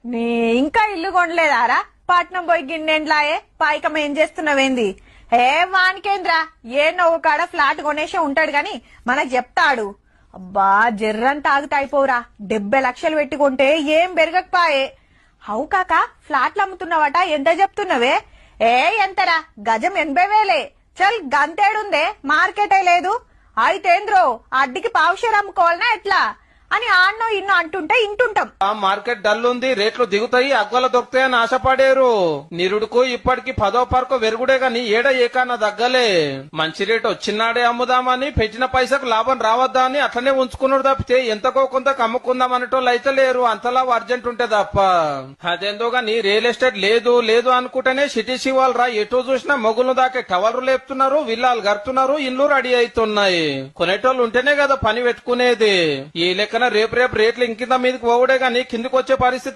నీ ఇంకా ఇల్లు కొనలేదారా? పట్నం పోయి గిన్నెండ్లాయే పాయికం ఏం చేస్తున్నావేంది? ఏ వానికేంద్రా, ఏ నవ్వు కాడ ఫ్లాట్ కొనేసే ఉంటాడు గాని మనకు చెప్తాడు. అబ్బా జర్రంతా ఆగితే అయిపోవురా, 70 లక్షలు పెట్టుకుంటే ఏం పెరగకపాయే. హౌ కాక ఫ్లాట్లు అమ్ముతున్నావట, ఎంత చెప్తున్నావే? ఏ ఎంతరా? గజం 80,000. చల్ గంతేడుందే, మార్కెటే లేదు. అయితేంద్రో అడ్డికి పావుషేర్ అమ్ముకోవాలనా ఎట్లా అని ఆన్నో ఇన్నో అంటుంటే ఇంటుంటాం. ఆ మార్కెట్ డల్ ఉంది, రేట్లు దిగుతాయి, అగ్గల దొరుకుతాయని ఆశపడేరు. నిరుడుకు ఇప్పటికి 10వ పార్కు వెరుగుడే గాని ఏడ ఏకాన దగ్గలే. మంచి రేటు వచ్చినాడే అమ్ముదామని, పెట్టిన పైసకు లాభం రావద్దా అని అట్లనే ఉంచుకున్నాడు తప్పితే ఎంతకో కొంత కమ్ముకుందాం అనేటోళ్ళు అయితే లేరు, అంతలా అర్జెంట్ ఉంటే తప్ప. అదేందో గాని రియల్ ఎస్టేట్ లేదు లేదు అనుకుంటేనే సిటీ శివాలరా ఎటు చూసినా మొగులు దాకే టవర్లు లేపుతున్నారు, విల్లాలు గడుతున్నారు, ఇల్లు రెడీ అవుతున్నాయి. కొనేటోళ్ళు ఉంటేనే కదా పని పెట్టుకునేది. ఈ లెక్క రేపు రేట్లు ఇంకింత మీదకి పోవుడే గాని కిందికి వచ్చే పరిస్థితి